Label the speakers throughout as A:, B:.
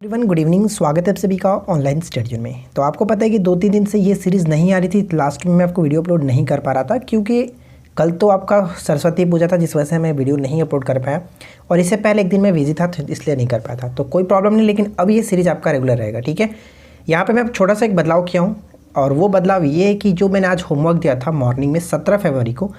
A: Everyone good evening. स्वागत है आप सभी का ऑनलाइन स्टडी में। तो आपको पता है कि 2-3 दिन से ये सीरीज़ नहीं आ रही थी। लास्ट में मैं आपको वीडियो अपलोड नहीं कर पा रहा था क्योंकि कल तो आपका सरस्वती पूजा था, जिस वजह से मैं वीडियो नहीं अपलोड कर पाया, और इससे पहले एक दिन मैं बिजी था तो इसलिए नहीं कर पाया था। तो कोई प्रॉब्लम नहीं, लेकिन अब ये सीरीज़ आपका रेगुलर रहेगा, ठीक है। यहाँ पर मैं छोटा सा एक बदलाव किया हूँ, और वो बदलाव ये है कि जो मैंने आज होमवर्क दिया था मॉर्निंग में 17 फरवरी को,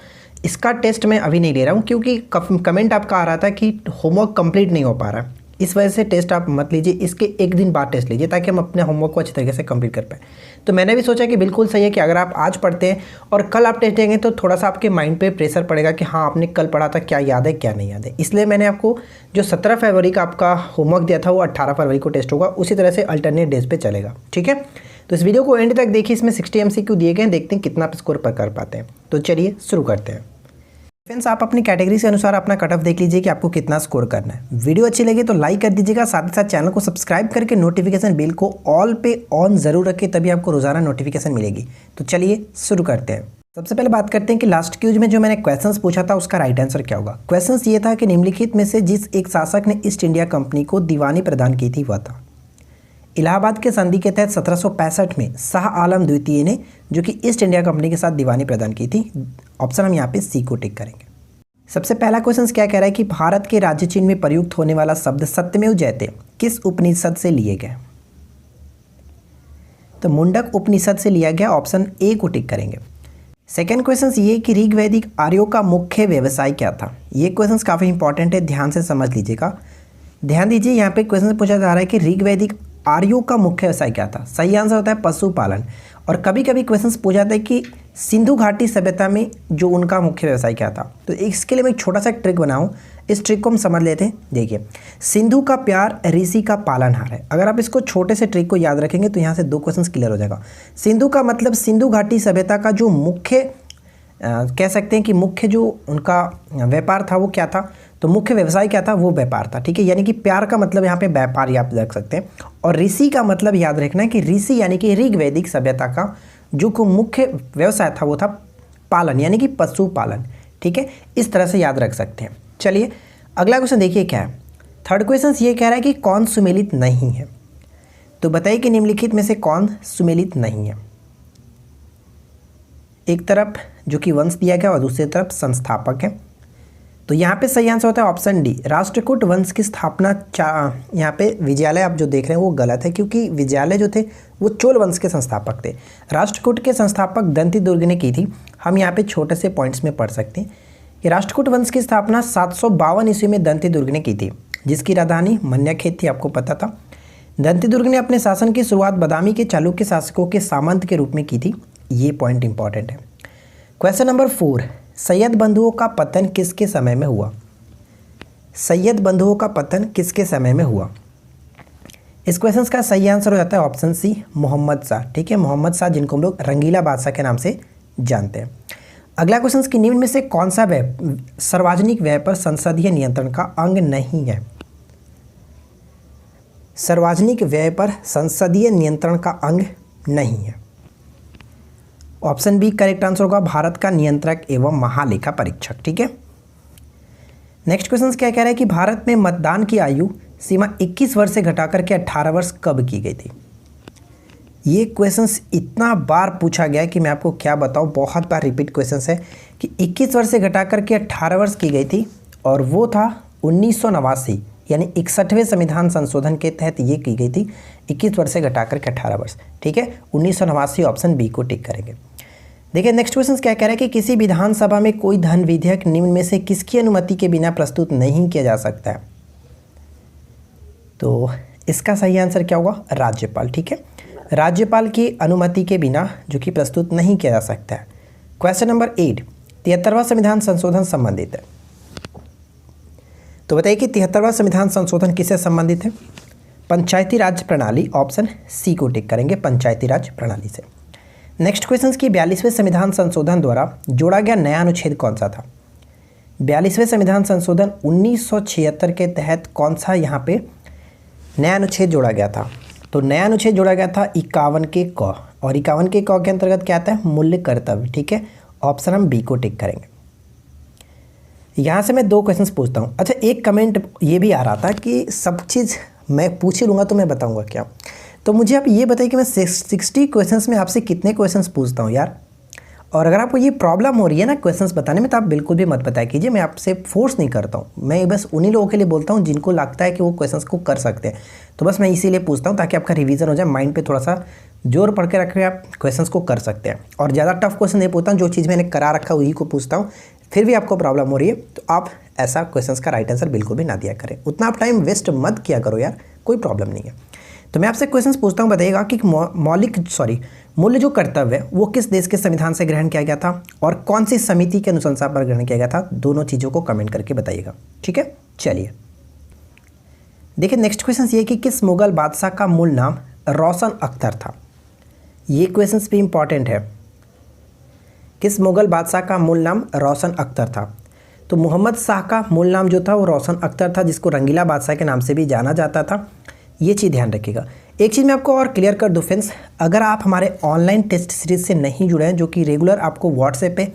A: इसका टेस्ट मैं अभी नहीं ले रहा हूँ क्योंकि कमेंट आपका आ रहा था कि होमवर्क कंप्लीट नहीं हो पा रहा है। इस वजह से टेस्ट आप मत लीजिए, इसके एक दिन बाद टेस्ट लीजिए ताकि हम अपने होमवर्क को अच्छी तरीके से कंप्लीट कर पाएँ। तो मैंने भी सोचा कि बिल्कुल सही है कि अगर आप आज पढ़ते हैं और कल आप टेस्ट देंगे तो थोड़ा सा आपके माइंड पे प्रेशर पड़ेगा कि हाँ आपने कल पढ़ा था, क्या याद है क्या नहीं याद है। इसलिए मैंने आपको जो 17 फरवरी का आपका होमवर्क दिया था वो 18 फरवरी को टेस्ट होगा, उसी तरह से अल्टरनेट डेज पे चलेगा, ठीक है। तो इस वीडियो को एंड तक देखिए, इसमें 60 MCQ दिए गए हैं, देखते हैं कितना आप स्कोर पर कर पाते हैं। तो चलिए शुरू करते हैं। फ्रेंड्स, आप अपनी कैटेगरी से अनुसार अपना कट ऑफ देख लीजिए कि आपको कितना स्कोर करना है। वीडियो अच्छी लगे तो लाइक कर दीजिएगा, साथ ही साथ चैनल को सब्सक्राइब करके नोटिफिकेशन बेल को ऑल पे ऑन जरूर रखें, तभी आपको रोजाना नोटिफिकेशन मिलेगी। तो चलिए शुरू करते हैं। सबसे पहले बात करते हैं कि लास्ट क्यूज में जो मैंने क्वेश्चंस पूछा था उसका राइट आंसर क्या होगा। क्वेश्चंस ये था कि निम्नलिखित में से जिस एक शासक ने ईस्ट इंडिया कंपनी को दीवानी प्रदान की थी वह था। इलाहाबाद के संधि के तहत 1765 में शाह आलम द्वितीय ने जो कि ईस्ट इंडिया कंपनी के साथ दीवानी प्रदान की थी। ऑप्शन हम यहाँ पे सी को टिक करेंगे। सबसे पहला क्वेश्चन क्या कह रहा है कि भारत के राज्य चिन्ह में प्रयुक्त होने वाला शब्द सत्यमेव जयते किस उपनिषद से लिए गए। तो मुंडक उपनिषद से लिया गया, ऑप्शन ए को टिक करेंगे। सेकेंड क्वेश्चन ये कि ऋग्वैदिक आर्यों का मुख्य व्यवसाय क्या था। ये क्वेश्चन काफ़ी इंपॉर्टेंट है, ध्यान से समझ लीजिएगा। ध्यान दीजिए, यहाँ पे क्वेश्चन पूछा जा रहा है कि ऋग्वैदिक आर्यों का मुख्य व्यवसाय क्या था। सही आंसर होता है पशुपालन। और कभी कभी क्वेश्चन पूछा जाता है कि सिंधु घाटी सभ्यता में जो उनका मुख्य व्यवसाय क्या था। तो इसके लिए मैं एक छोटा सा ट्रिक बनाऊं, इस ट्रिक को हम समझ लेते हैं। देखिए, सिंधु का प्यार ऋषि का पालनहार है। अगर आप इसको छोटे से ट्रिक को याद रखेंगे तो यहाँ से 2 क्वेश्चन क्लियर हो जाएगा। सिंधु का मतलब सिंधु घाटी सभ्यता का जो मुख्य कह सकते हैं कि मुख्य जो उनका व्यापार था वो क्या था। तो मुख्य व्यवसाय क्या था, वो व्यापार था, ठीक है। यानी कि प्यार का मतलब यहाँ पे व्यापार याद रख सकते हैं। और ऋषि का मतलब याद रखना है कि ऋषि यानी कि ऋग्वैदिक सभ्यता का जो मुख्य व्यवसाय था वो था पालन, यानी कि पशुपालन, ठीक है। इस तरह से याद रख सकते हैं। चलिए अगला क्वेश्चन देखिए क्या है। थर्ड क्वेश्चन ये कह रहा है कि कौन सुमेलित नहीं है। तो बताइए कि निम्नलिखित में से कौन सुमेलित नहीं है। एक तरफ जो कि वंश दिया गया और दूसरी तरफ संस्थापक है। तो यहाँ पे सही आंसर होता है ऑप्शन डी, राष्ट्रकूट वंश की स्थापना। यहाँ पे विजयालय आप जो देख रहे हैं वो गलत है, क्योंकि विजयालय जो थे वो चोल वंश के संस्थापक थे। राष्ट्रकूट के संस्थापक दंती दुर्ग ने की थी। हम यहाँ पे छोटे से पॉइंट्स में पढ़ सकते हैं कि राष्ट्रकूट वंश की स्थापना 752 ईस्वी में दंती दुर्ग ने की थी, जिसकी राजधानी मन्याखेत थी, आपको पता था। दंती दुर्ग ने अपने शासन की शुरुआत बदामी के चालुक्य शासकों के सामंत के रूप में की थी। ये पॉइंट इंपॉर्टेंट है। क्वेश्चन नंबर 4, सैयद बंधुओं का पतन किसके समय में हुआ। सैयद बंधुओं का पतन किसके समय में हुआ। इस क्वेश्चन का सही आंसर हो जाता है ऑप्शन सी, मोहम्मद शाह, ठीक है। मोहम्मद शाह, जिनको हम लोग रंगीला बादशाह के नाम से जानते हैं। अगला क्वेश्चन की निम्न में से कौन सा व्यय सार्वजनिक व्यय पर संसदीय नियंत्रण का अंग नहीं है। सार्वजनिक व्यय पर संसदीय नियंत्रण का अंग नहीं है। ऑप्शन बी करेक्ट आंसर होगा, भारत का नियंत्रक एवं महालेखा परीक्षक, ठीक है। नेक्स्ट क्वेश्चन क्या कह रहा है कि भारत में मतदान की आयु सीमा 21 वर्ष से घटाकर के 18 वर्ष कब की गई थी। ये क्वेश्चन इतना बार पूछा गया कि मैं आपको क्या बताऊं, बहुत बार रिपीट क्वेश्चन है कि 21 वर्ष से घटाकर के 18 वर्ष की गई थी, और वो था 1989 यानी 61वें संविधान संशोधन के तहत ये की गई थी। 21 वर्ष से घटाकर के 18 वर्ष, ठीक है। 1989, ऑप्शन बी को टिक करेंगे। देखिए नेक्स्ट क्वेश्चन क्या कह रहा है कि किसी विधानसभा में कोई धन विधेयक निम्न में से किसकी अनुमति के बिना प्रस्तुत नहीं किया जा सकता है। तो इसका सही आंसर क्या होगा, राज्यपाल, ठीक है। राज्यपाल की अनुमति के बिना जो कि प्रस्तुत नहीं किया जा सकता है। क्वेश्चन नंबर 8, 73वां संविधान संशोधन संबंधित है। तो बताइए कि 73वां संविधान संशोधन किससे संबंधित है। पंचायती राज प्रणाली, ऑप्शन सी को टिक करेंगे, पंचायती राज प्रणाली से। नेक्स्ट क्वेश्चन की 42वें संविधान संशोधन द्वारा जोड़ा गया नया अनुच्छेद कौन सा था। 42वें संविधान संशोधन 1976 के तहत कौन सा यहाँ पे नया अनुच्छेद जोड़ा गया था। तो नया अनुच्छेद जोड़ा गया था 51 के क, और 51 के क के अंतर्गत क्या आता है, मूल्य कर्तव्य, ठीक है। ऑप्शन हम बी को टिक करेंगे। यहाँ से मैं 2 क्वेश्चंस पूछता हूँ। अच्छा, एक कमेंट ये भी आ रहा था कि सब चीज़ मैं पूछ ही लूँगा तो मैं बताऊँगा क्या। तो मुझे आप ये बताइए कि मैं 60 क्वेश्चंस में आपसे कितने क्वेश्चंस पूछता हूँ यार। और अगर आपको ये प्रॉब्लम हो रही है ना क्वेश्चंस बताने में, तो आप बिल्कुल भी मत बताया कीजिए, मैं आपसे फोर्स नहीं करता हूँ। मैं बस उन्हीं लोगों के लिए बोलता हूँ जिनको लगता है कि वो क्वेश्चंस को कर सकते हैं। तो बस मैं इसीलिए पूछता हूँ ताकि आपका रिवीजन हो जाए, माइंड पे थोड़ा सा जोर पढ़ के रखे, आप क्वेश्चंस को कर सकते हैं। और ज़्यादा टफ क्वेश्चन नहीं पूछता हूँ, जो चीज़ मैंने करा रखा है वही को पूछता हूँ। फिर भी आपको प्रॉब्लम हो रही है तो आप ऐसा क्वेश्चंस का राइट आंसर बिल्कुल भी ना दिया करें। उतना आप टाइम वेस्ट मत किया करो यार, कोई प्रॉब्लम नहीं है। तो मैं आपसे क्वेश्चंस पूछता हूँ, बताइएगा कि मूल्य जो कर्तव्य है वो किस देश के संविधान से ग्रहण किया गया था और कौन सी समिति के अनुशंसा पर ग्रहण किया गया था। दोनों चीज़ों को कमेंट करके बताइएगा, ठीक है। चलिए देखिए, नेक्स्ट क्वेश्चन ये कि किस मुगल बादशाह का मूल नाम रोशन अख्तर था। ये क्वेश्चन भी इंपॉर्टेंट है। किस मुगल बादशाह का मूल नाम रोशन अख्तर था। तो मोहम्मद शाह का मूल नाम जो था वो रोशन अख्तर था, जिसको रंगीला बादशाह के नाम से भी जाना जाता था। ये चीज़ ध्यान रखिएगा। एक चीज़ मैं आपको और क्लियर कर दूँ फ्रेंड्स, अगर आप हमारे ऑनलाइन टेस्ट सीरीज़ से नहीं जुड़े हैं, जो कि रेगुलर आपको व्हाट्सएप पे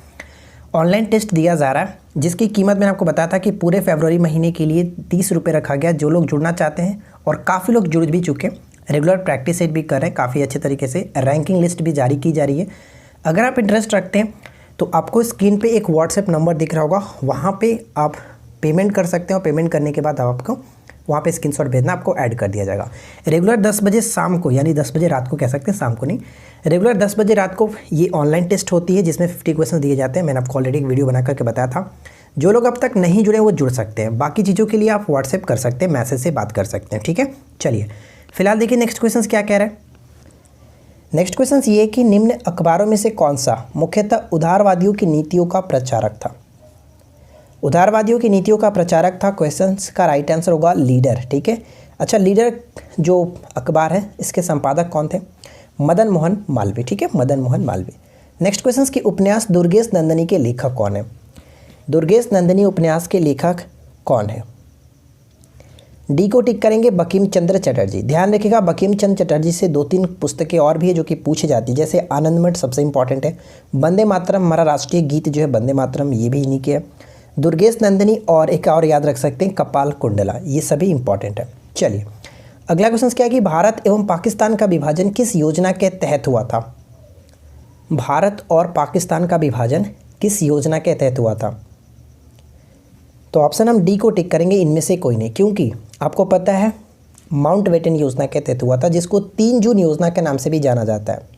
A: ऑनलाइन टेस्ट दिया जा रहा है, जिसकी कीमत मैंने आपको बताया था कि पूरे फरवरी महीने के लिए 30 रुपये रखा गया। जो लोग जुड़ना चाहते हैं, और काफ़ी लोग जुड़ भी चुके हैं, रेगुलर प्रैक्टिस सेट भी कर रहे हैं काफ़ी अच्छे तरीके से, रैंकिंग लिस्ट भी जारी की जा रही है। अगर आप इंटरेस्ट रखते हैं तो आपको स्क्रीन पे एक व्हाट्सएप नंबर दिख रहा होगा, वहाँ पे आप पेमेंट कर सकते हैं और पेमेंट करने के बाद आपको वहाँ पे स्क्रीनशॉट भेजना, आपको ऐड कर दिया जाएगा। रेगुलर 10 बजे शाम को, यानी 10 बजे रात को कह सकते हैं, शाम को नहीं, रेगुलर 10 बजे रात को ये ऑनलाइन टेस्ट होती है, जिसमें 50 क्वेश्चन दिए जाते हैं। मैंने आपको ऑलरेडी एक वीडियो बना करके बताया था। जो लोग अब तक नहीं जुड़े वो जुड़ सकते हैं, बाकी चीज़ों के लिए आप व्हाट्सएप कर सकते हैं, मैसेज से बात कर सकते हैं, ठीक है। चलिए फिलहाल देखिए नेक्स्ट क्वेश्चन क्या कह रहा है। नेक्स्ट क्वेश्चन ये है कि निम्न अखबारों में से कौन सा मुख्यतः उदारवादियों की नीतियों का प्रचारक था। उदारवादियों की नीतियों का प्रचारक था, क्वेश्चंस का राइट आंसर होगा लीडर, ठीक है। अच्छा, लीडर जो अखबार है इसके संपादक कौन थे, मदन मोहन मालवीय, ठीक है, मदन मोहन मालवीय। नेक्स्ट क्वेश्चन की उपन्यास दुर्गेश नंदिनी के लेखक कौन है। दुर्गेश नंदिनी उपन्यास के लेखक कौन है। डी को टिक करेंगे, बंकिम चंद्र चटर्जी। ध्यान रखिएगा, बंकिम चंद्र चटर्जी से 2-3 पुस्तकें और भी है जो कि पूछी जाती है, जैसे आनंदमठ सबसे इंपॉर्टेंट है, वंदे मातरम हमारा राष्ट्रीय गीत जो है वंदे मातरम, ये भी इन्हीं के है, दुर्गेश नंदिनी, और एक और याद रख सकते हैं कपाल कुंडला, ये सभी इंपॉर्टेंट है। चलिए अगला क्वेश्चन क्या है कि भारत एवं पाकिस्तान का विभाजन किस योजना के तहत हुआ था। भारत और पाकिस्तान का विभाजन किस योजना के तहत हुआ था। तो ऑप्शन हम डी को टिक करेंगे, इनमें से कोई नहीं, क्योंकि आपको पता है माउंटबेटन योजना के तहत हुआ था, जिसको 3 जून योजना के नाम से भी जाना जाता है।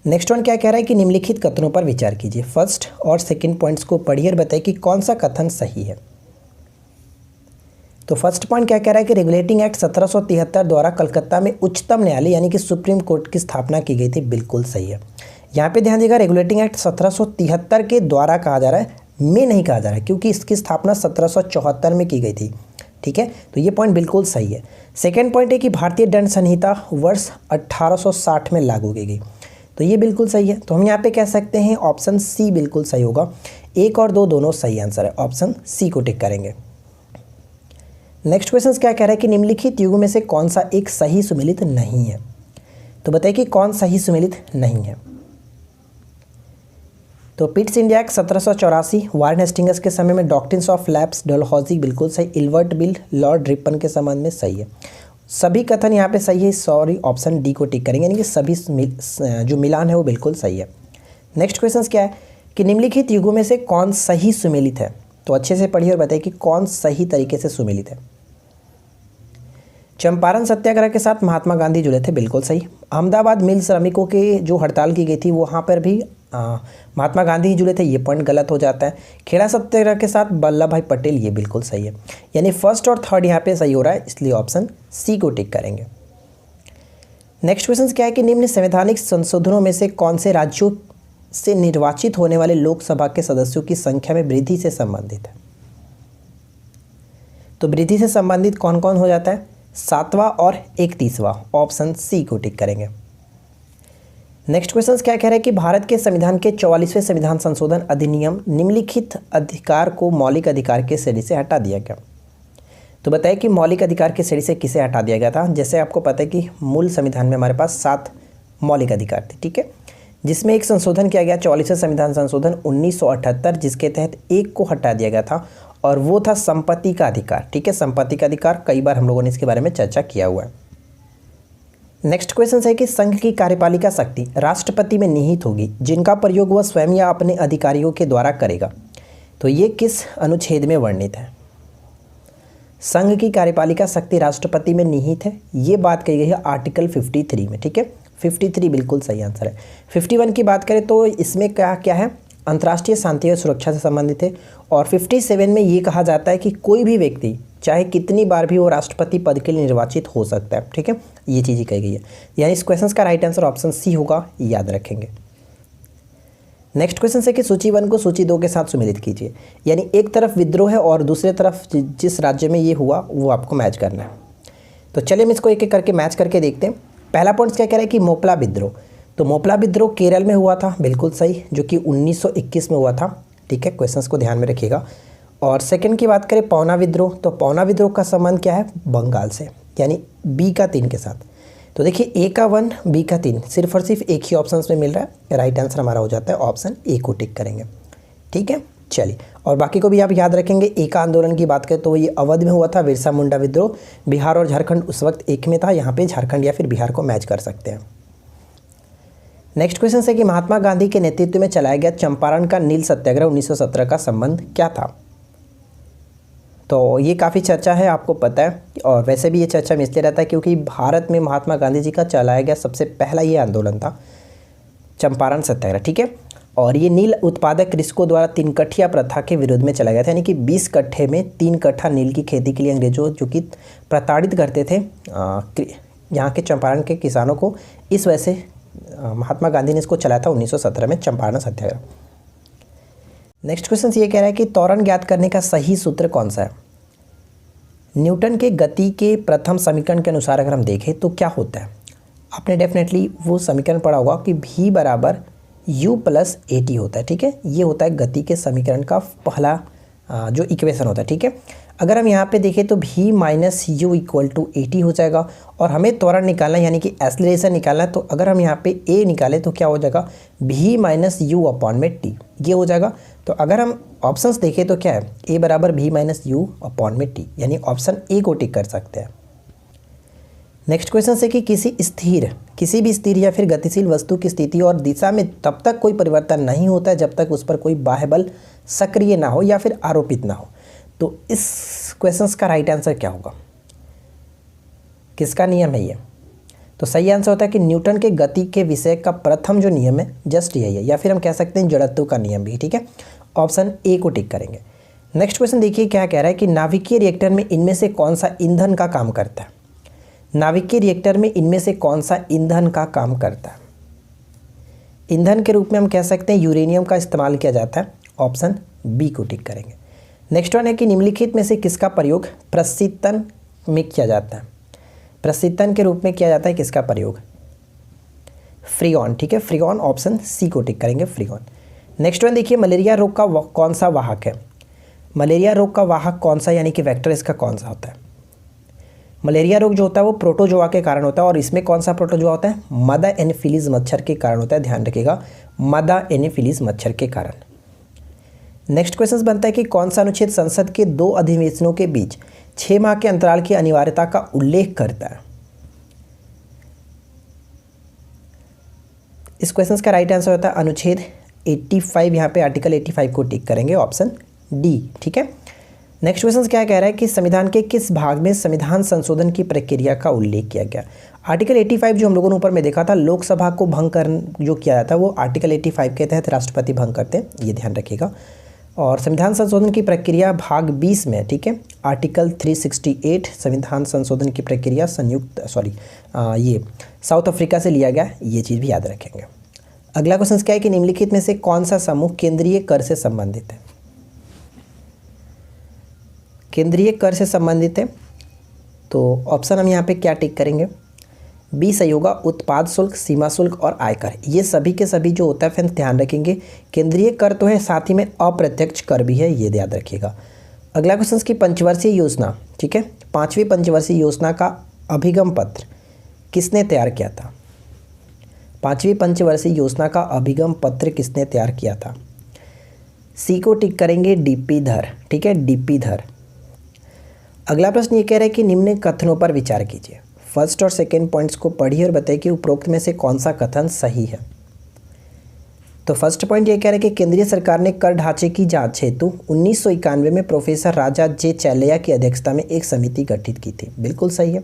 A: नेक्स्ट वन क्या कह रहा है कि निम्नलिखित कथनों पर विचार कीजिए। फर्स्ट और सेकंड पॉइंट्स को पढ़िए और बताइए कि कौन सा कथन सही है। तो फर्स्ट पॉइंट क्या कह रहा है कि रेगुलेटिंग एक्ट 1773 द्वारा कलकत्ता में उच्चतम न्यायालय यानी कि सुप्रीम कोर्ट की स्थापना की गई थी, बिल्कुल सही है। यहाँ पे ध्यान दीजिएगा, रेगुलेटिंग एक्ट 1773 के द्वारा कहा जा रहा है, में नहीं कहा जा रहा है, क्योंकि इसकी स्थापना 1774 में की गई थी, ठीक है। तो ये पॉइंट बिल्कुल सही है। सेकेंड पॉइंट है कि भारतीय दंड संहिता वर्ष 1860 में लागू की गई, तो ये बिल्कुल सही है। तो हम यहाँ पे कह सकते हैं ऑप्शन सी बिल्कुल सही होगा। 1 और 2 दोनों सही आंसर है, ऑप्शन सी को टिक करेंगे। नेक्स्ट क्वेश्चन क्या कह रहा है कि निम्नलिखित युगों में से कौन सा एक सही सुमेलित नहीं है। तो बताइए कि कौन सही सुमेलित नहीं है। तो Pitt's India act 1784, Warren Hastings के समय में डॉक्ट्रिन्स ऑफ लैप्स डलहौजी बिल्कुल सही, इल्बर्ट बिल लॉर्ड रिपन के संबंध में सही है। सभी कथन यहाँ पे सही है, सॉरी ऑप्शन डी को टिक करेंगे, यानी कि सभी जो मिलान है वो बिल्कुल सही है। नेक्स्ट क्वेश्चन क्या है कि निम्नलिखित युगों में से कौन सही सुमेलित है। तो अच्छे से पढ़िए और बताइए कि कौन सही तरीके से सुमेलित है। चंपारण सत्याग्रह के साथ महात्मा गांधी जुड़े थे, बिल्कुल सही। अहमदाबाद मिल श्रमिकों के जो हड़ताल की गई थी वहाँ पर भी महात्मा गांधी ही जुड़े थे, ये पॉइंट गलत हो जाता है। खेड़ा सत्याग्रह के साथ वल्लभ भाई पटेल, ये बिल्कुल सही है। यानी फर्स्ट और थर्ड यहाँ पे सही हो रहा है, इसलिए ऑप्शन सी को टिक करेंगे। नेक्स्ट क्वेश्चन क्या है कि निम्न संवैधानिक संशोधनों में से कौन से राज्यों से निर्वाचित होने वाले लोकसभा के सदस्यों की संख्या में वृद्धि से संबंधित है। तो वृद्धि से संबंधित कौन कौन हो जाता है, 7वां और 31वां, ऑप्शन सी को टिक करेंगे। नेक्स्ट क्वेश्चन क्या कह रहा है कि भारत के संविधान के 44वें संविधान संशोधन अधिनियम निम्नलिखित अधिकार को मौलिक अधिकार के श्रेणी से हटा दिया गया। तो बताइए कि मौलिक अधिकार की श्रेणी से किसे हटा दिया गया था। जैसे आपको पता है कि मूल संविधान में हमारे पास 7 मौलिक अधिकार थे, ठीक है, जिसमें एक संशोधन किया गया 44वें संविधान संशोधन 1978, जिसके तहत एक को हटा दिया गया था और वो था संपत्ति का अधिकार। ठीक है, संपत्ति का अधिकार, कई बार हम लोगों ने इसके बारे में चर्चा किया हुआ है। नेक्स्ट क्वेश्चन है कि संघ की कार्यपालिका शक्ति राष्ट्रपति में निहित होगी जिनका प्रयोग वह स्वयं या अपने अधिकारियों के द्वारा करेगा। तो ये किस अनुच्छेद में वर्णित है? संघ की कार्यपालिका शक्ति राष्ट्रपति में निहित है, ये बात कही गई है आर्टिकल 53 में। ठीक है, 53 बिल्कुल सही आंसर है। 51 की बात करें तो इसमें क्या क्या है, अंतर्राष्ट्रीय शांति और सुरक्षा से संबंधित है। और 57 में ये कहा जाता है कि कोई भी व्यक्ति चाहे कितनी बार भी वो राष्ट्रपति पद के लिए निर्वाचित हो सकता है। ठीक है, ये चीज़ ही कही गई है। यानी इस क्वेश्चन का राइट आंसर ऑप्शन सी होगा, याद रखेंगे। नेक्स्ट क्वेश्चन है कि सूची 1 को सूची 2 के साथ सुमेलित कीजिए। यानी एक तरफ विद्रोह है और दूसरे तरफ जिस राज्य में ये हुआ वो आपको मैच करना है। तो चलिए हम इसको एक एक करके मैच करके देखते हैं। पहला पॉइंट क्या कह रहा है कि मोपला विद्रोह, तो मोपला विद्रोह केरल में हुआ था, बिल्कुल सही, जो कि 1921 में हुआ था। ठीक है, क्वेश्चंस को ध्यान में रखिएगा। और सेकंड की बात करें पौना विद्रोह, तो पौना विद्रोह का संबंध क्या है, बंगाल से, यानी बी का 3 के साथ। तो देखिए ए का 1 बी का 3 सिर्फ और सिर्फ एक ही ऑप्शन में मिल रहा है, राइट आंसर हमारा हो जाता है ऑप्शन ए को टिक करेंगे। ठीक है, चलिए, और बाकी को भी आप याद रखेंगे। ए का आंदोलन की बात करें तो ये अवध में हुआ था, बिरसा मुंडा विद्रोह। बिहार और झारखंड उस वक्त एक में था, यहाँ पे झारखंड या फिर बिहार को मैच कर सकते हैं। नेक्स्ट क्वेश्चन है कि महात्मा गांधी के नेतृत्व में चलाया गया चंपारण का नील सत्याग्रह 1917 का संबंध क्या था? तो ये काफ़ी चर्चा है, आपको पता है, और वैसे भी ये चर्चा में इसलिए रहता है क्योंकि भारत में महात्मा गांधी जी का चलाया गया सबसे पहला ये आंदोलन था चंपारण सत्याग्रह। ठीक है, और ये नील उत्पादक कृषकों द्वारा 3 कट्ठिया प्रथा के विरोध में चला गया था, यानी कि 20 कट्ठे में 3 कट्ठा नील की खेती के लिए अंग्रेजों जो कि प्रताड़ित करते थे यहाँ के चंपारण के किसानों को, इस वजह से महात्मा गांधी ने इसको चलाया था 1917 में चंपारण सत्याग्रह। नेक्स्ट क्वेश्चन ये कह रहा है कि त्वरण ज्ञात करने का सही सूत्र कौन सा है? न्यूटन के गति के प्रथम समीकरण के अनुसार अगर हम देखें तो क्या होता है, आपने डेफिनेटली वो समीकरण पढ़ा होगा कि v बराबर u प्लस at होता है। ठीक है, ये होता है गति के समीकरण का पहला जो इक्वेशन होता है। ठीक है, अगर हम यहाँ पे देखें तो v minus u equal to at हो जाएगा, और हमें त्वरण निकालना है यानी कि एक्सेलरेशन निकालना है। तो अगर हम यहाँ पे a निकालें तो क्या हो जाएगा, v माइनस यू अपॉन में t, ये हो जाएगा। तो अगर हम ऑप्शंस देखें तो क्या है, a बराबर v माइनस यू अपॉन में t, यानी ऑप्शन ए को टिक कर सकते हैं। नेक्स्ट क्वेश्चन है कि किसी भी स्थिर या फिर गतिशील वस्तु की स्थिति और दिशा में तब तक कोई परिवर्तन नहीं होता है जब तक उस पर कोई बाह्य बल सक्रिय ना हो या फिर आरोपित ना हो। तो इस क्वेश्चन का राइट आंसर क्या होगा, किसका नियम है ये? तो सही आंसर होता है कि न्यूटन के गति के विषय का प्रथम जो नियम है जस्ट यही है, या फिर हम कह सकते हैं जड़त्व का नियम भी। ठीक है, ऑप्शन ए को टिक करेंगे। नेक्स्ट क्वेश्चन देखिए क्या कह रहा है कि नाभिकीय रिएक्टर में इनमें से कौन सा ईंधन का काम करता है? नाभिकीय रिएक्टर में इनमें से कौन सा ईंधन का काम करता है? ईंधन के रूप में हम कह सकते हैं यूरेनियम का इस्तेमाल किया जाता है, ऑप्शन बी को टिक करेंगे। नेक्स्ट वन है कि निम्नलिखित में से किसका प्रयोग प्रशीतन में किया जाता है? प्रशीतन के रूप में किया जाता है किसका प्रयोग? फ्रीऑन। ठीक है, फ्रीऑन, ऑप्शन सी को टिक करेंगे, फ्रीऑन। नेक्स्ट वन देखिए, मलेरिया रोग का कौन सा वाहक है? मलेरिया रोग का वाहक कौन सा, यानी कि वेक्टर इसका कौन सा होता है? मलेरिया रोग जो होता है वो प्रोटोजोआ के कारण होता है, और इसमें कौन सा प्रोटोजोआ होता है? मदा एनोफिलीज मच्छर के कारण होता है, ध्यान रखिएगा, मदा एनोफिलीज मच्छर के कारण। नेक्स्ट क्वेश्चन बनता है कि कौन सा अनुच्छेद संसद के 2 अधिवेशनों के बीच 6 माह के अंतराल की अनिवार्यता का उल्लेख करता है? इस क्वेश्चन का राइट आंसर होता है अनुच्छेद 85, यहाँ पे आर्टिकल 85 को टिक करेंगे, ऑप्शन डी। ठीक है, नेक्स्ट क्वेश्चन क्या कह रहा है कि संविधान के किस भाग में संविधान संशोधन की प्रक्रिया का उल्लेख किया गया? आर्टिकल 85 जो हम लोगों ने ऊपर में देखा था, लोकसभा को भंग कर जो किया जाता है वो आर्टिकल 85 के तहत राष्ट्रपति भंग करते हैं, ये ध्यान रखिएगा। और संविधान संशोधन की प्रक्रिया भाग 20 में, ठीक है, आर्टिकल 368 संविधान संशोधन की प्रक्रिया ये साउथ अफ्रीका से लिया गया, ये चीज़ भी याद रखेंगे। अगला क्वेश्चन क्या है कि निम्नलिखित में से कौन सा समूह केंद्रीय कर से संबंधित है? केंद्रीय कर से संबंधित है, तो ऑप्शन हम यहाँ पे क्या टिक करेंगे? बी सही होगा, उत्पाद शुल्क, सीमा शुल्क और आयकर, ये सभी के सभी जो होता है फिर ध्यान रखेंगे केंद्रीय कर तो है, साथ ही में अप्रत्यक्ष कर भी है, ये याद रखिएगा। अगला क्वेश्चन की पंचवर्षीय योजना, ठीक है, 5वीं पंचवर्षीय योजना का अभिगम पत्र किसने तैयार किया था? 5वीं पंचवर्षीय योजना का अभिगम पत्र किसने तैयार किया था? सी को टिक करेंगे, डीपी धर, ठीक है, डीपी धर। अगला प्रश्न ये कह रहा है कि निम्न कथनों पर विचार कीजिए। फर्स्ट और सेकंड पॉइंट्स को पढ़िए और बताइए कि उपरोक्त में से कौन सा कथन सही है। तो फर्स्ट पॉइंट ये कह रहा है कि केंद्रीय सरकार ने कर ढांचे की जांच हेतु 1991 में प्रोफेसर राजा जे चैलैया की अध्यक्षता में एक समिति गठित की थी। बिल्कुल सही है।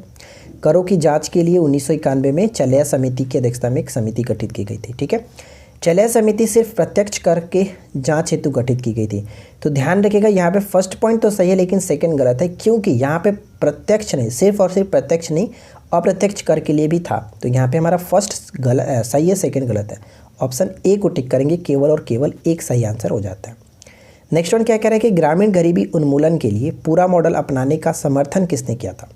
A: करों की जांच के लिए 1991 में चैलैया समिति की अध्यक्षता में एक समिति गठित की गई थी, ठीक है। चैलैया समिति सिर्फ प्रत्यक्ष कर के जांच हेतु गठित की गई थी। तो ध्यान रखिएगा यहाँ पे फर्स्ट पॉइंट तो सही है लेकिन सेकंड गलत है, क्योंकि यहाँ पे प्रत्यक्ष नहीं, सिर्फ और सिर्फ प्रत्यक्ष नहीं, अप्रत्यक्ष कर के लिए भी था। तो यहाँ पे हमारा फर्स्ट सही है, सेकंड गलत है। ऑप्शन ए को टिक करेंगे, केवल और केवल एक सही आंसर हो जाता है। नेक्स्ट वन क्या कह रहा है कि ग्रामीण गरीबी उन्मूलन के लिए पूरा मॉडल अपनाने का समर्थन किसने किया था।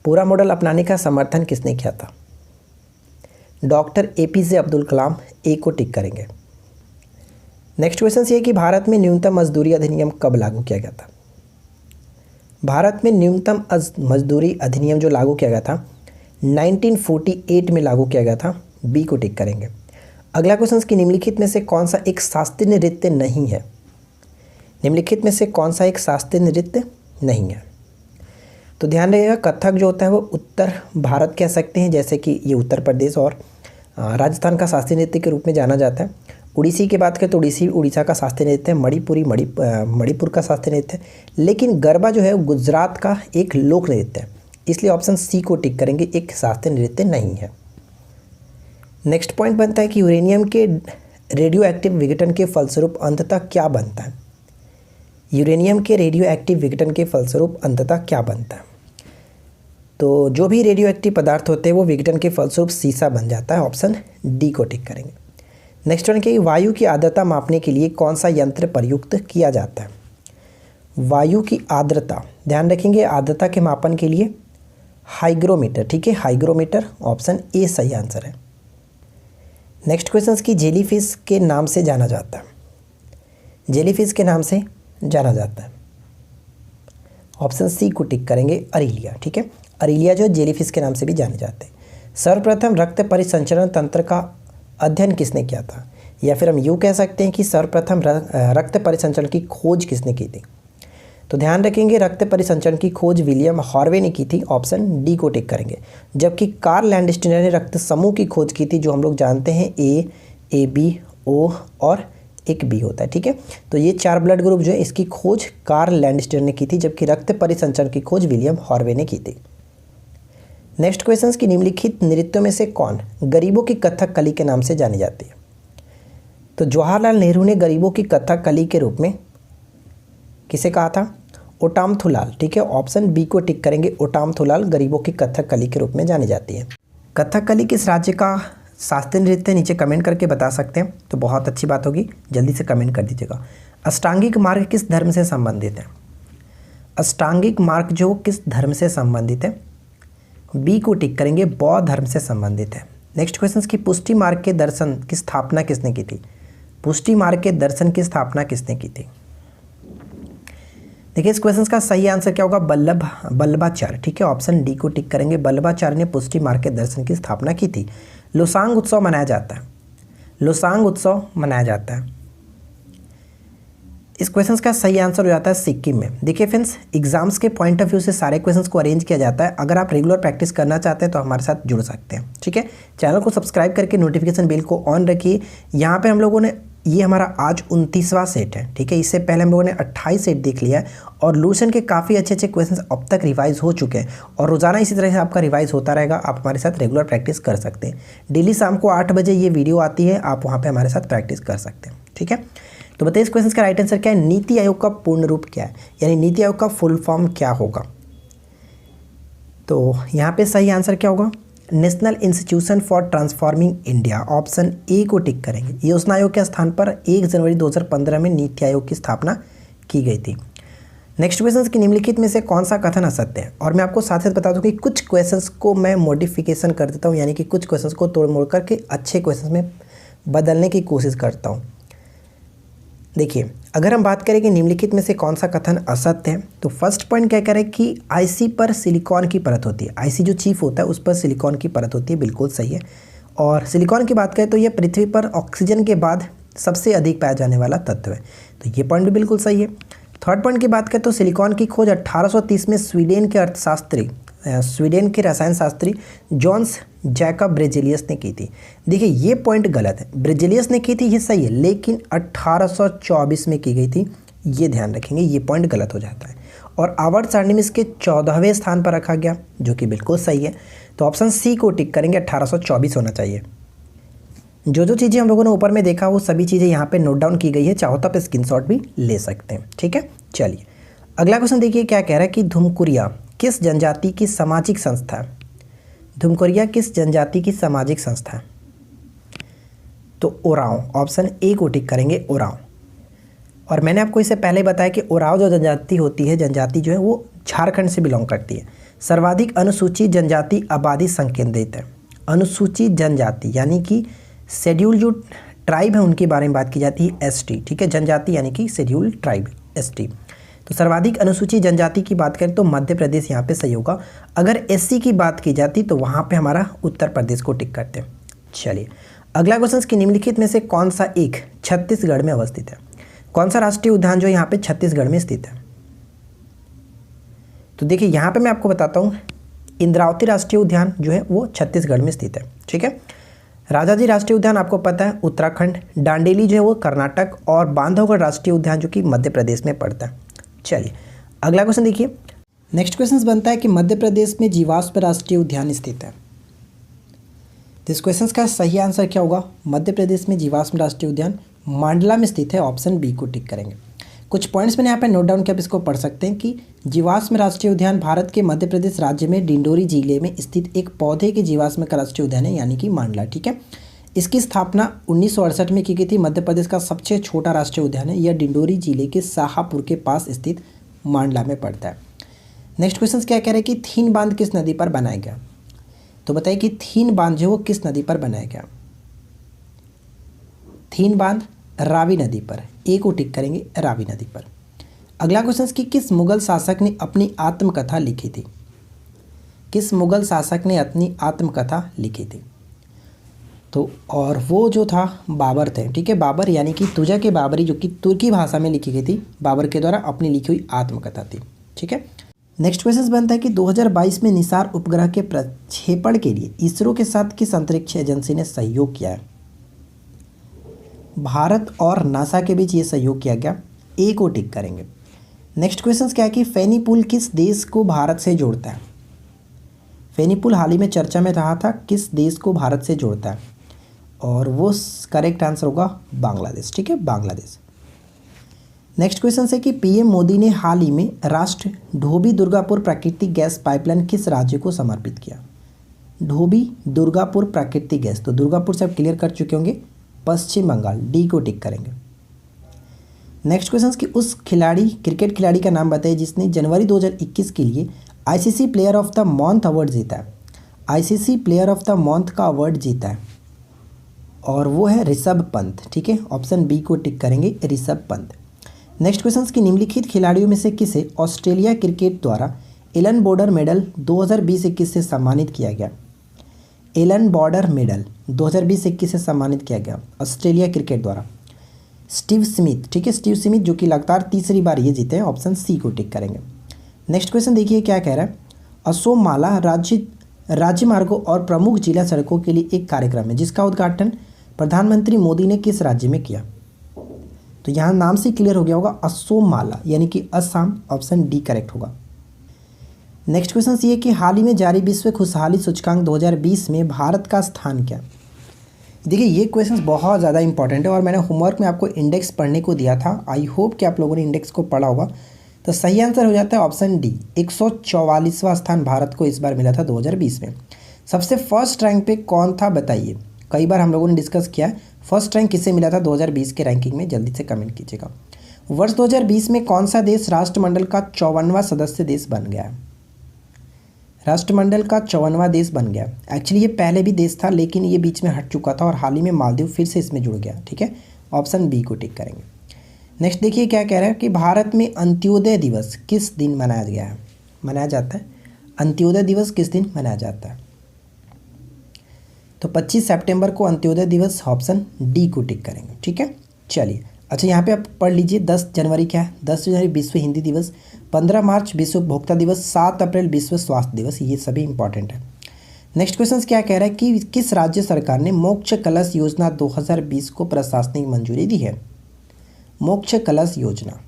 A: पूरा मॉडल अपनाने का समर्थन किसने किया था। डॉक्टर एपीजे अब्दुल कलाम, ए को टिक करेंगे। नेक्स्ट क्वेश्चन ये है कि भारत में न्यूनतम मजदूरी अधिनियम कब लागू किया गया था। भारत में न्यूनतम मजदूरी अधिनियम जो लागू किया गया था 1948 में लागू किया गया था, बी को टिक करेंगे। अगला क्वेश्चन कि निम्नलिखित में से कौन सा एक शास्त्रीय नृत्य नहीं है। निम्नलिखित में से कौन सा एक शास्त्रीय नृत्य नहीं है। तो ध्यान रखिएगा, कथक जो होता है वो उत्तर भारत कह सकते हैं, जैसे कि ये उत्तर प्रदेश और राजस्थान का शास्त्रीय नृत्य के रूप में जाना जाता है। उड़ीसी की बात करें तो उड़ीसा का शास्त्रीय नृत्य है। मणिपुर का शास्त्रीय नृत्य है। लेकिन गरबा जो है गुजरात का एक लोक नृत्य है, इसलिए ऑप्शन सी को टिक करेंगे, एक शास्त्रीय नृत्य नहीं है। नेक्स्ट पॉइंट बनता है कि यूरेनियम के रेडियो एक्टिव विघटन के फलस्वरूप अंततः क्या बनता है। यूरेनियम के रेडियो एक्टिव विघटन के फलस्वरूप अंततः क्या बनता है। तो जो भी रेडियो एक्टिव पदार्थ होते हैं वो विघटन के फलस्वरूप सीसा बन जाता है। ऑप्शन डी को टिक करेंगे। नेक्स्ट वन कि वायु की आर्द्रता मापने के लिए कौन सा यंत्र प्रयुक्त किया जाता है। वायु की आर्द्रता, ध्यान रखेंगे, आर्द्रता के मापन के लिए हाइग्रोमीटर, ठीक है, हाइग्रोमीटर। ऑप्शन ए सही आंसर है। नेक्स्ट क्वेश्चन की जेलीफिश के नाम से जाना जाता है। जेलीफिश के नाम से जाना जाता है। ऑप्शन सी को टिक करेंगे, अरीलिया, ठीक है। अरीलिया जो जेलीफिश के नाम से भी जाने जाते हैं। सर्वप्रथम रक्त परिसंचरण तंत्र का अध्ययन किसने किया था, या फिर हम यूँ कह सकते हैं कि सर्वप्रथम रक्त परिसंचरण की खोज किसने की थी। तो ध्यान रखेंगे, रक्त परिसंचरण की खोज विलियम हार्वे ने की थी। ऑप्शन डी को टिक करेंगे। जबकि कार्ल लैंडस्टीनर ने रक्त समूह की खोज की थी, जो हम लोग जानते हैं ए बी ओ और एक बी होता है, ठीक है। तो ये 4 ब्लड ग्रुप जो है इसकी खोज कार्ल लैंडस्टीनर ने की थी, जबकि रक्त परिसंचरण की खोज विलियम हार्वे ने की थी। नेक्स्ट क्वेश्चन की निम्नलिखित नृत्यों में से कौन गरीबों की कथक कली के नाम से जानी जाती है। तो जवाहरलाल नेहरू ने गरीबों की कथक कली के रूप में किसे कहा था, ओटामथुलाल, ठीक है। ऑप्शन बी को टिक करेंगे, ओटामथुलाल गरीबों की कथक कली के रूप में जानी जाती है। कथक कली किस राज्य का शास्त्रीय नृत्य, नीचे कमेंट करके बता सकते हैं तो बहुत अच्छी बात होगी, जल्दी से कमेंट कर दीजिएगा। अष्टांगिक मार्ग किस धर्म से संबंधित है। अष्टांगिक मार्ग जो किस धर्म से संबंधित है, बी को टिक करेंगे, बौद्ध धर्म से संबंधित है। नेक्स्ट क्वेश्चन की पुष्टि मार्ग के दर्शन की स्थापना किसने की थी। पुष्टि मार्ग के दर्शन की स्थापना किसने की थी। देखिए इस क्वेश्चन का सही आंसर क्या होगा, बल्लभाचार्य, ठीक है। ऑप्शन डी को टिक करेंगे, बल्लभाचार्य ने पुष्टि मार्ग के दर्शन की स्थापना की थी। लोसांग उत्सव मनाया जाता है, लोसांग उत्सव मनाया जाता है। इस क्वेश्चन का सही आंसर हो जाता है सिक्किम में। देखिए फ्रेंड्स, एग्जाम्स के पॉइंट ऑफ व्यू से सारे क्वेश्चंस को अरेंज किया जाता है। अगर आप रेगुलर प्रैक्टिस करना चाहते हैं तो हमारे साथ जुड़ सकते हैं, ठीक है। चैनल को सब्सक्राइब करके नोटिफिकेशन बेल को ऑन रखिए। यहाँ पे हम लोगों ने, ये हमारा आज 29वां सेट है, ठीक है। इससे पहले हम लोगों ने 28 सेट देख लिया है और लूसेंट के काफ़ी अच्छे अच्छे क्वेश्चंस अब तक रिवाइज हो चुके हैं और रोज़ाना इसी तरह से आपका रिवाइज होता रहेगा। आप हमारे साथ रेगुलर प्रैक्टिस कर सकते हैं। डेली शाम को 8 बजे ये वीडियो आती है, आप वहाँ पर हमारे साथ प्रैक्टिस कर सकते हैं, ठीक है। तो बताइए इस क्वेश्चन का राइट आंसर क्या है। नीति आयोग का पूर्ण रूप क्या है, यानी नीति आयोग का फुल फॉर्म क्या होगा। तो यहाँ पे सही आंसर क्या होगा, national institution for transforming India. Option A को टिक करेंगे। योजना आयोग के स्थान पर 1 जनवरी 2015 में नीति आयोग की स्थापना की गई थी। नेक्स्ट क्वेश्चन की निम्नलिखित में से कौन सा कथन असत्य है। और मैं आपको साथ साथ बता दूं कि कुछ क्वेश्चंस को मैं मॉडिफिकेशन कर देता हूं, यानी कि कुछ क्वेश्चंस को तोड़ मोड़ करके अच्छे क्वेश्चंस में बदलने की कोशिश करता हूं। देखिए, अगर हम बात करें कि निम्नलिखित में से कौन सा कथन असत्य है, तो फर्स्ट पॉइंट क्या कह रहे हैं कि आईसी पर सिलिकॉन की परत होती है। आईसी जो चीफ होता है उस पर सिलिकॉन की परत होती है, बिल्कुल सही है। और सिलिकॉन की बात करें तो यह पृथ्वी पर ऑक्सीजन के बाद सबसे अधिक पाया जाने वाला तत्व है। तो ये पॉइंट भी बिल्कुल सही है। थर्ड पॉइंट की बात करें तो सिलिकॉन की खोज 1830 में स्वीडन के अर्थशास्त्री, स्वीडन के रसायन शास्त्री जॉन्स जैकब ब्रेजेलियस ने की थी। देखिए ये पॉइंट गलत है, ब्रेजेलियस ने की थी ये सही है, लेकिन 1824 में की गई थी, ये ध्यान रखेंगे, ये पॉइंट गलत हो जाता है। और आवर्त सारणी में इसके 14वें स्थान पर रखा गया, जो कि बिल्कुल सही है। तो ऑप्शन सी को टिक करेंगे, 1824 होना चाहिए। जो जो चीज़ें हम लोगों ने ऊपर में देखा वो सभी चीज़ें यहाँ पे नोट डाउन की गई है, चाहो तो आप स्क्रीनशॉट भी ले सकते हैं। ठीक है, चलिए अगला क्वेश्चन देखिए क्या कह रहा है कि धुमकुरिया किस जनजाति की सामाजिक संस्था है? धुमकुरिया किस जनजाति की सामाजिक संस्था है? तो ओराव, ऑप्शन ए को टिक करेंगे, ओराव। और मैंने आपको इससे पहले बताया कि ओराव जो जनजाति होती है, जनजाति जो है वो झारखंड से बिलोंग करती है। सर्वाधिक अनुसूचित जनजाति आबादी संकेंद्रित है। अनुसूचित जनजाति यानी कि शेड्यूल जो ट्राइब है उनके बारे में बात की जाती है, एसटी। ठीक है, जनजाति यानी कि शेड्यूल ट्राइब, एसटी। तो सर्वाधिक अनुसूचित जनजाति की बात करें तो मध्य प्रदेश यहाँ पे सही होगा। अगर एससी की बात की जाती तो वहाँ पे हमारा उत्तर प्रदेश को टिक करते हैं। चलिए अगला क्वेश्चन कि निम्नलिखित में से कौन सा एक छत्तीसगढ़ में अवस्थित है? कौन सा राष्ट्रीय उद्यान जो यहाँ पे छत्तीसगढ़ में स्थित है? तो देखिए यहाँ पे मैं आपको बताता हूँ, इंद्रावती राष्ट्रीय उद्यान जो है वो छत्तीसगढ़ में स्थित है। ठीक है, राजाजी राष्ट्रीय उद्यान आपको पता है उत्तराखंड, डांडेली जो है वो कर्नाटक, और बांधवगढ़ राष्ट्रीय उद्यान जो कि मध्य प्रदेश में पड़ता है। चलिए अगला क्वेश्चन देखिए। नेक्स्ट क्वेश्चन बनता है कि मध्य प्रदेश में जीवाश्म राष्ट्रीय उद्यान स्थित है। तो इस क्वेश्चन का सही आंसर क्या होगा? मध्य प्रदेश में जीवाश्म राष्ट्रीय उद्यान मांडला में स्थित है, ऑप्शन बी को टिक करेंगे। कुछ पॉइंट्स मैंने यहाँ पे नोट डाउन किया, आप इसको पढ़ सकते हैं कि जीवाश्म राष्ट्रीय उद्यान भारत के मध्य प्रदेश राज्य में डिंडोरी जिले में स्थित एक पौधे के जीवाश्म का राष्ट्रीय उद्यान है, यानी कि मांडला। ठीक है, इसकी स्थापना 1968 में की गई थी। मध्य प्रदेश का सबसे छोटा राष्ट्रीय उद्यान है, यह डिंडोरी जिले के शाहपुर के पास स्थित मांडला में पड़ता है। नेक्स्ट क्वेश्चन क्या कह रहे हैं कि थीन बांध किस नदी पर बनाया गया? तो बताइए कि थीन बांध जो वो किस नदी पर बनाया गया? थीन बांध रावी नदी पर, ए को टिक करेंगे, रावी नदी पर। अगला क्वेश्चन कि किस मुगल शासक ने अपनी आत्मकथा लिखी थी? किस मुगल शासक ने अपनी आत्मकथा लिखी थी? तो और वो जो था बाबर थे। ठीक है, बाबर यानी कि तुजा के बाबरी, जो कि तुर्की भाषा में लिखी गई थी, बाबर के द्वारा अपनी लिखी हुई आत्मकथा थी। ठीक है, नेक्स्ट क्वेश्चन बनता है कि 2022 में निसार उपग्रह के प्रक्षेपण के लिए इसरो के साथ किस अंतरिक्ष एजेंसी ने सहयोग किया है? भारत और नासा के बीच ये सहयोग किया गया, ए को टिक करेंगे। नेक्स्ट क्वेश्चन क्या है कि फेनी पुल किस देश को भारत से जोड़ता है? फेनी पुल हाल ही में चर्चा में रहा था, किस देश को भारत से जोड़ता है? और वो करेक्ट आंसर होगा बांग्लादेश। ठीक है, बांग्लादेश। नेक्स्ट क्वेश्चन है कि पीएम मोदी ने हाल ही में राष्ट्र ढोबी दुर्गापुर प्राकृतिक गैस पाइपलाइन किस राज्य को समर्पित किया? ढोबी दुर्गापुर प्राकृतिक गैस, तो दुर्गापुर से आप क्लियर कर चुके होंगे, पश्चिम बंगाल, डी को टिक करेंगे। नेक्स्ट क्वेश्चन कि उस खिलाड़ी, क्रिकेट खिलाड़ी का नाम बताइए जिसने जनवरी 2021 के लिए ICC player of the month award जीता है। ICC player of the month का अवार्ड जीता है और वो है ऋषभ पंत। ठीक है, ऑप्शन बी को टिक करेंगे, ऋषभ पंत। नेक्स्ट क्वेश्चन कि निम्नलिखित खिलाड़ियों में से किसे ऑस्ट्रेलिया क्रिकेट द्वारा एलन बॉर्डर मेडल 2020-21 से सम्मानित किया गया? एलन बॉर्डर मेडल 2020-21 से सम्मानित किया गया ऑस्ट्रेलिया क्रिकेट द्वारा स्टीव स्मिथ। ठीक है, स्टीव स्मिथ जो कि लगातार तीसरी बार ये जीते हैं, ऑप्शन सी को टिक करेंगे। नेक्स्ट क्वेश्चन देखिए क्या कह रहा है। असोम माला राज्य मार्गों और प्रमुख जिला सड़कों के लिए एक कार्यक्रम है जिसका उद्घाटन प्रधानमंत्री मोदी ने किस राज्य में किया? तो यहाँ नाम से क्लियर हो गया होगा, असोम माला यानी कि असम, ऑप्शन डी करेक्ट होगा। नेक्स्ट क्वेश्चन ये कि हाल ही में जारी विश्व खुशहाली सूचकांक 2020 में भारत का स्थान क्या? देखिए ये क्वेश्चन बहुत ज़्यादा इंपॉर्टेंट है और मैंने होमवर्क में आपको इंडेक्स पढ़ने को दिया था। आई होप कि आप लोगों ने इंडेक्स को पढ़ा होगा। तो सही आंसर हो जाता है ऑप्शन डी, 144वां स्थान भारत को इस बार मिला था 2020 में। सबसे फर्स्ट रैंक पे कौन था बताइए? कई बार हम लोगों ने डिस्कस किया है फर्स्ट रैंक किसे मिला था 2020 के रैंकिंग में, जल्दी से कमेंट कीजिएगा। वर्ष 2020 में कौन सा देश राष्ट्रमंडल का 54वां सदस्य देश बन गया है? राष्ट्रमंडल का 54वां देश बन गया। एक्चुअली ये पहले भी देश था लेकिन ये बीच में हट चुका था और हाल ही में मालदीव फिर से इसमें जुड़ गया। ठीक है, ऑप्शन बी को टिक करेंगे। नेक्स्ट देखिए क्या कह रहा है कि भारत में अंत्योदय दिवस किस दिन मनाया गया है, मनाया जाता है? अंत्योदय दिवस किस दिन मनाया जाता है? तो 25 सितंबर को अंत्योदय दिवस, ऑप्शन डी को टिक करेंगे। ठीक है, चलिए, अच्छा यहाँ पे आप पढ़ लीजिए 10 जनवरी क्या है, 10 जनवरी विश्व हिंदी दिवस, 15 मार्च विश्व उपभोक्ता दिवस, 7 अप्रैल विश्व स्वास्थ्य दिवस, ये सभी इंपॉर्टेंट है। नेक्स्ट क्वेश्चन क्या कह रहा है कि किस राज्य सरकार ने मोक्ष कलश योजना 2020 को प्रशासनिक मंजूरी दी है। मोक्ष कलश योजना,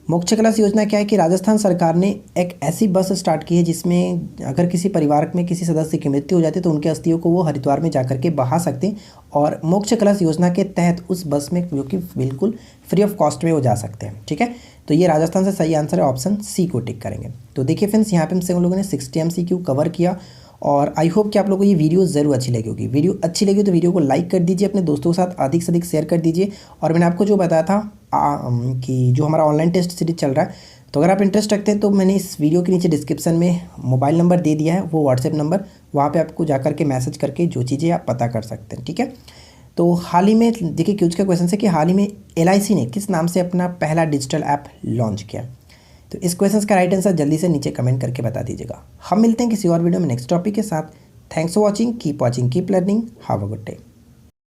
A: मोक्ष कलश योजना क्या है कि राजस्थान सरकार ने एक ऐसी बस स्टार्ट की है जिसमें अगर किसी परिवार में किसी सदस्य की मृत्यु हो जाती है तो उनके अस्थियों को वो हरिद्वार में जाकर के बहा सकते हैं, और मोक्ष कलश योजना के तहत उस बस में जो कि बिल्कुल फ्री ऑफ कॉस्ट में वो जा सकते हैं। ठीक है, तो ये राजस्थान से सही आंसर है, ऑप्शन सी को टिक करेंगे। तो देखिए फ्रेंड्स, यहाँ पे हम लोगों ने 60 MCQ कवर किया, और आई होप कि आप लोगों को ये वीडियो ज़रूर अच्छी लगी होगी। वीडियो अच्छी लगी तो वीडियो को लाइक कर दीजिए, अपने दोस्तों के साथ अधिक से अधिक शेयर कर दीजिए। और मैंने आपको जो बताया था कि जो हमारा ऑनलाइन टेस्ट सीरीज चल रहा है, तो अगर आप इंटरेस्ट रखते हैं तो मैंने इस वीडियो के नीचे डिस्क्रिप्शन में मोबाइल नंबर दे दिया है, वो व्हाट्सएप नंबर, वहाँ पे आपको जा करके मैसेज करके जो चीज़ें आप पता कर सकते हैं। ठीक है, तो हाल ही में देखिए क्यूज का क्वेश्चन है कि हाल ही में LIC ने किस नाम से अपना पहला डिजिटल ऐप लॉन्च किया। तो इस क्वेश्चन का राइट आंसर जल्दी से नीचे कमेंट करके बता दीजिएगा। हम मिलते हैं किसी और वीडियो में नेक्स्ट टॉपिक के साथ। Thanks for watching, keep learning, have a good day.